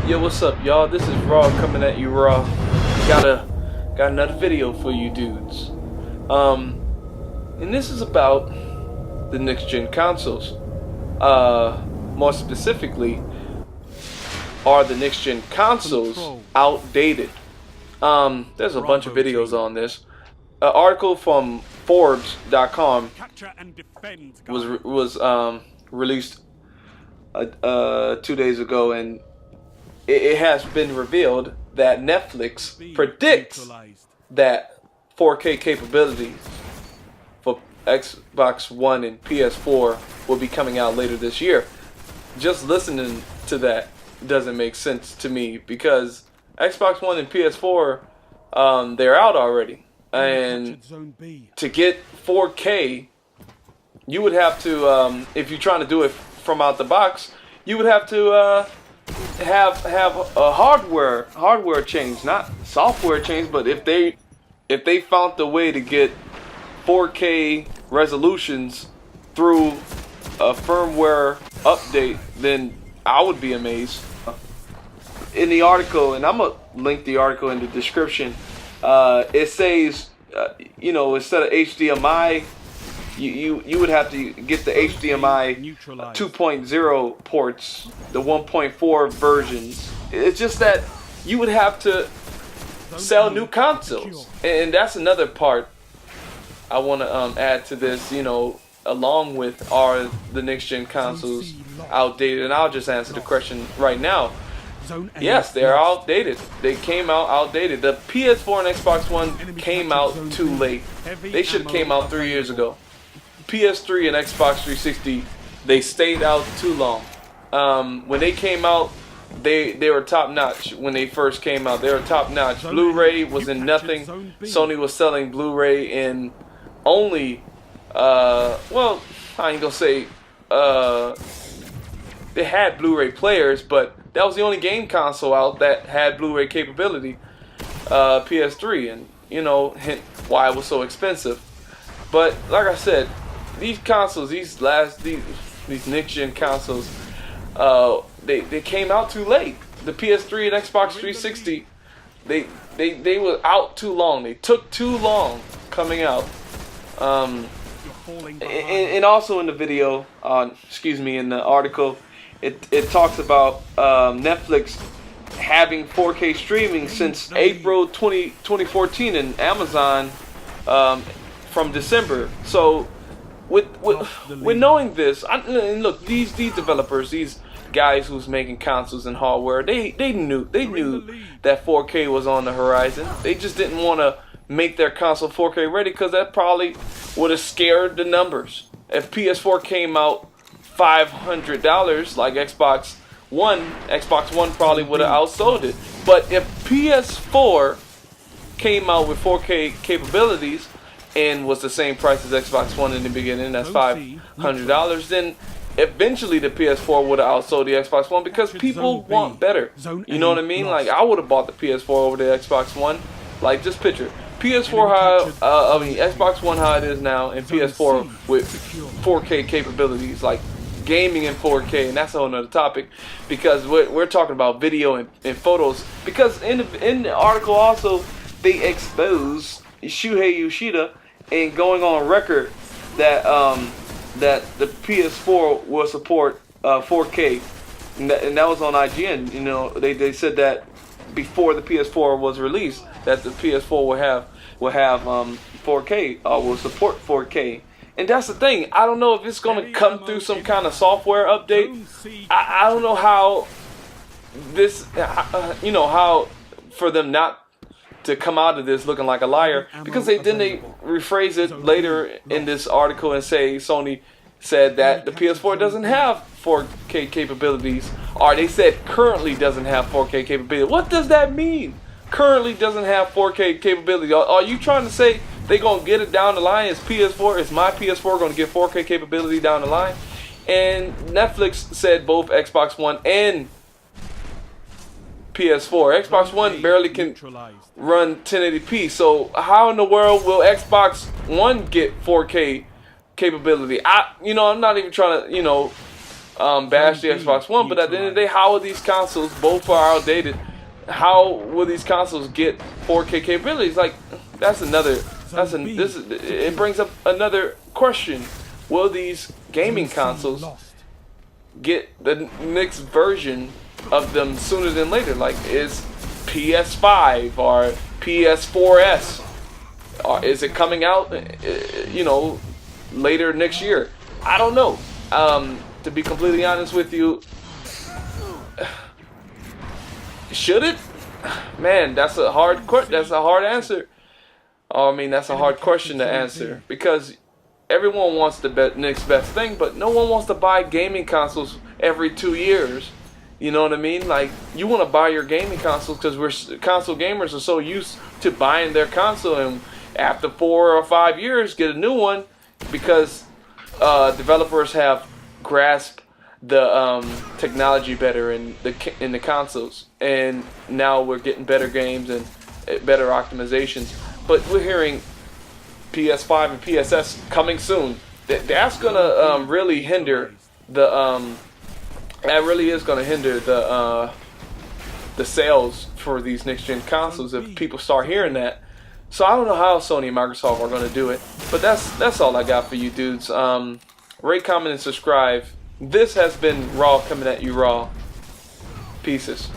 Yo, what's up, y'all? This is Raw coming at you raw. Got another video for you dudes. And this is about the next gen consoles. More specifically, are the next gen consoles outdated? There's a bunch of videos on this. An article from Forbes.com was released 2 days ago, and it has been revealed that Netflix predicts that 4K capability for Xbox One and PS4 will be coming out later this year. Just listening to that doesn't make sense to me, because Xbox One and PS4, they're out already. And to get 4K, you would have to, if you're trying to do it from out the box, you would have to have a hardware change, not software change. But if they found the way to get 4K resolutions through a firmware update, then I would be amazed. In the article, and I'm gonna link the article in the description, it says, instead of HDMI, you would have to get the HDMI 2.0 ports, the 1.4 versions. It's just that you would have to sell new consoles, and that's another part I want to add to this. Along with, are the next gen consoles outdated? And I'll just answer the question right now. Yes, they're outdated. They came out outdated. The PS4 and Xbox One came out too late. They should have came out 3 years ago. PS3 and Xbox 360, they stayed out too long. When they came out, they were top notch. When they first came out, they were top notch. Blu-ray was in nothing. Sony was selling Blu-ray in only, well, I ain't gonna say, they had Blu-ray players, but that was the only game console out that had Blu-ray capability, PS3, and hint why it was so expensive. But like I said, these consoles, these next gen consoles, they came out too late. The PS3 and Xbox 360, they were out too long. They took too long coming out. And also in the video, in the article, it talks about Netflix having 4K streaming since April 2014, and Amazon from December. So with knowing this, and look, these developers, these guys who's making consoles and hardware, they knew that 4K was on the horizon. They just didn't want to make their console 4K ready, because that probably would have scared the numbers. If PS4 came out $500 like Xbox One probably would have outsold it. But if PS4 came out with 4K capabilities and was the same price as Xbox One in the beginning, that's $500, then eventually the PS4 would have outsold the Xbox One, because people want better. You know what I mean? Like, I would have bought the PS4 over the Xbox One. Like, just picture PS4 Xbox One how it is now, and PS4 with 4K capabilities, like gaming in 4K, and that's a whole nother topic, because we're talking about video and photos. Because in the article also, they expose Shuhei Yoshida and going on record that that the PS4 will support 4K, and that was on IGN. They said that before the PS4 was released, that the PS4 will have 4K, will support 4K. And that's the thing. I don't know if it's going to come through some kind of software update. I don't know how this, how for them not to come out of this looking like a liar, because they rephrase it later in this article and say Sony said that the PS4 doesn't have 4K capabilities, or they said currently doesn't have 4K capability. What does that mean? Currently doesn't have 4K capability. Are you trying to say they gonna get it down the line? Is my PS4 gonna get 4K capability down the line? And Netflix said both Xbox One and PS4. Xbox One barely can run 1080p. So how in the world will Xbox One get 4K capability? I'm not even trying to, bash the Xbox One, but at the end of the day, how are these consoles, both are outdated, how will these consoles get 4K capabilities? Like, it brings up another question. Will these gaming consoles get the next version of them sooner than later? Like, is PS5 or PS4S, or is it coming out, you know, later next year? I don't know. To be completely honest with you, should it? Man, that's a hard answer. I mean, that's a hard question to answer, because everyone wants the next best thing, but no one wants to buy gaming consoles every 2 years. You know what I mean? Like, you want to buy your gaming consoles because console gamers are so used to buying their console, and after 4 or 5 years get a new one, because developers have grasped the technology better in the consoles, and now we're getting better games and better optimizations. But we're hearing PS5 and PSS coming soon. That's gonna really hinder the that really is gonna hinder the sales for these next gen consoles if people start hearing that. So I don't know how Sony and Microsoft are gonna do it, but that's all I got for you dudes. Rate, comment, and subscribe. This has been Raw, coming at you raw. Pieces.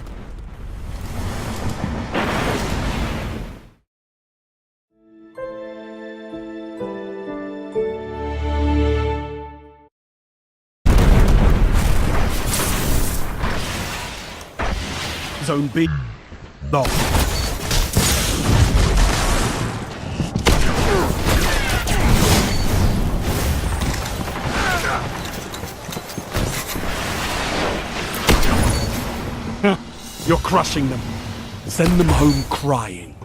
Zone B locked. You're crushing them. Send them home crying.